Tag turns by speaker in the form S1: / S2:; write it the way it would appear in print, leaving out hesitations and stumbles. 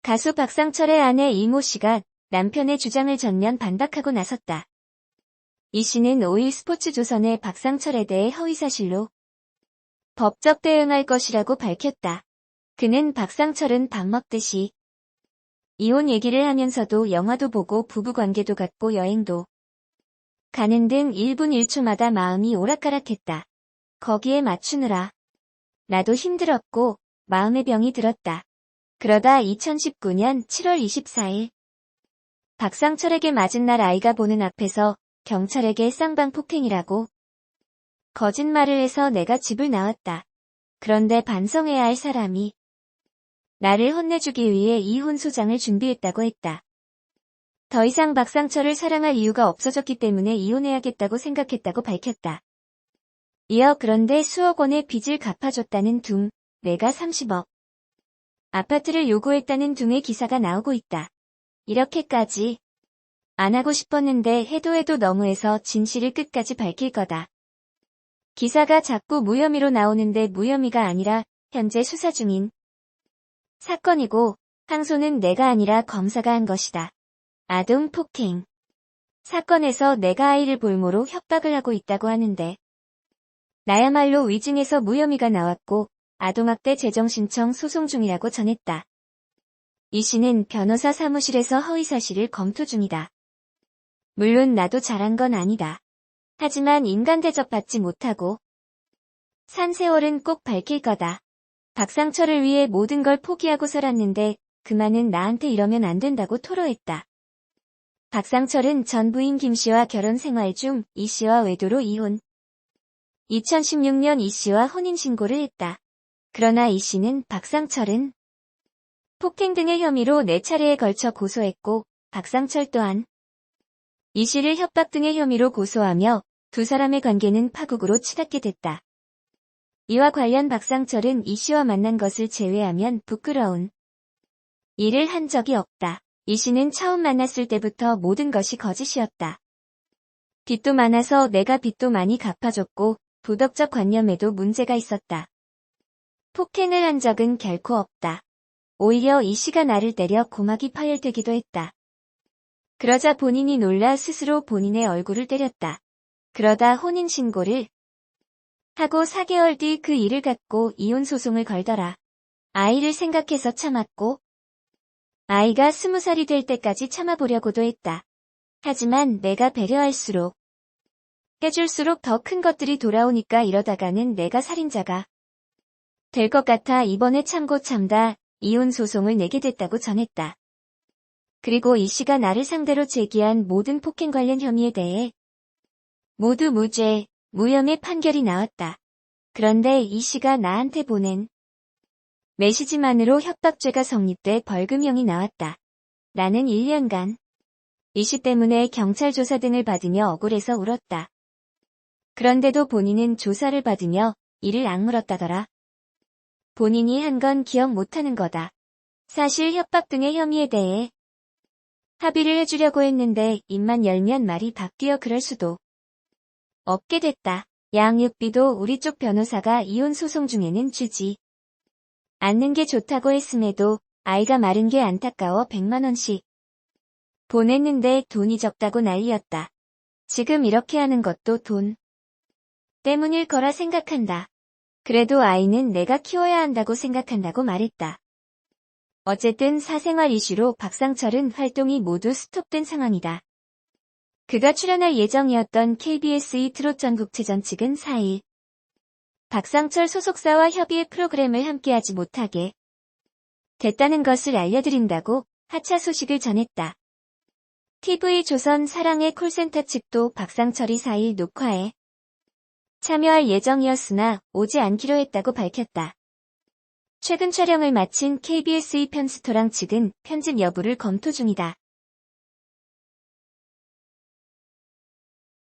S1: 가수 박상철의 아내 이모 씨가 남편의 주장을 전면 반박하고 나섰다. 이 씨는 5일 스포츠조선에 박상철에 대해 허위사실로 법적 대응할 것이라고 밝혔다. 그는 박상철은 밥 먹듯이 이혼 얘기를 하면서도 영화도 보고 부부관계도 갖고 여행도 가는 등 1분 1초마다 마음이 오락가락했다. 거기에 맞추느라 나도 힘들었고 마음의 병이 들었다. 그러다 2019년 7월 24일 박상철에게 맞은 날 아이가 보는 앞에서 경찰에게 쌍방폭행이라고 거짓말을 해서 내가 집을 나왔다. 그런데 반성해야 할 사람이 나를 혼내주기 위해 이혼 소장을 준비했다고 했다. 더 이상 박상철을 사랑할 이유가 없어졌기 때문에 이혼해야겠다고 생각했다고 밝혔다. 이어 그런데 수억 원의 빚을 갚아줬다는 둥, 내가 30억 아파트를 요구했다는 둥의 기사가 나오고 있다. 이렇게까지 안 하고 싶었는데 해도 너무해서 진실을 끝까지 밝힐 거다. 기사가 자꾸 무혐의로 나오는데 무혐의가 아니라 현재 수사 중인 사건이고 항소는 내가 아니라 검사가 한 것이다. 아동 폭행 사건에서 내가 아이를 볼모로 협박을 하고 있다고 하는데 나야말로 위증해서 무혐의가 나왔고 아동학대 재정신청 소송 중이라고 전했다. 이 씨는 변호사 사무실에서 허위사실을 검토 중이다. 물론 나도 잘한 건 아니다. 하지만 인간 대접받지 못하고 산 세월은 꼭 밝힐 거다. 박상철을 위해 모든 걸 포기하고 살았는데 그만은 나한테 이러면 안 된다고 토로했다. 박상철은 전 부인 김 씨와 결혼 생활 중 이 씨와 외도로 이혼. 2016년 이 씨와 혼인신고를 했다. 그러나 이 씨는 박상철은 폭행 등의 혐의로 4차례에 걸쳐 고소했고 박상철 또한 이 씨를 협박 등의 혐의로 고소하며 두 사람의 관계는 파국으로 치닫게 됐다. 이와 관련 박상철은 이 씨와 만난 것을 제외하면 부끄러운 일을 한 적이 없다. 이 씨는 처음 만났을 때부터 모든 것이 거짓이었다. 빚도 많아서 내가 빚도 많이 갚아줬고 도덕적 관념에도 문제가 있었다. 폭행을 한 적은 결코 없다. 오히려 이 씨가 나를 때려 고막이 파열되기도 했다. 그러자 본인이 놀라 스스로 본인의 얼굴을 때렸다. 그러다 혼인신고를 하고 4개월 뒤 그 일을 갖고 이혼 소송을 걸더라. 아이를 생각해서 참았고 아이가 20살이 될 때까지 참아보려고도 했다. 하지만 내가 배려할수록 해줄수록 더 큰 것들이 돌아오니까 이러다가는 내가 살인자가 될 것 같아 이번에 참고 참다 이혼 소송을 내게 됐다고 전했다. 그리고 이 씨가 나를 상대로 제기한 모든 폭행 관련 혐의에 대해 모두 무죄, 무혐의 판결이 나왔다. 그런데 이 씨가 나한테 보낸 메시지만으로 협박죄가 성립돼 벌금형이 나왔다. 나는 1년간 이 씨 때문에 경찰 조사 등을 받으며 억울해서 울었다. 그런데도 본인은 조사를 받으며 이를 악물었다더라. 본인이 한 건 기억 못하는 거다. 사실 협박 등의 혐의에 대해 합의를 해주려고 했는데 입만 열면 말이 바뀌어 그럴 수도 없게 됐다. 양육비도 우리 쪽 변호사가 이혼 소송 중에는 주지 않는 게 좋다고 했음에도 아이가 마른 게 안타까워 100만 원씩 보냈는데 돈이 적다고 난리였다. 지금 이렇게 하는 것도 돈 때문일 거라 생각한다. 그래도 아이는 내가 키워야 한다고 생각한다고 말했다. 어쨌든 사생활 이슈로 박상철은 활동이 모두 스톱된 상황이다. 그가 출연할 예정이었던 KBS 트롯 전국체전 측은 4일 박상철 소속사와 협의의 프로그램을 함께하지 못하게 됐다는 것을 알려드린다고 하차 소식을 전했다. TV조선 사랑의 콜센터 측도 박상철이 4일 녹화에 참여할 예정이었으나 오지 않기로 했다고 밝혔다. 최근 촬영을 마친 KBS 편스토랑 측은 편집 여부를 검토 중이다.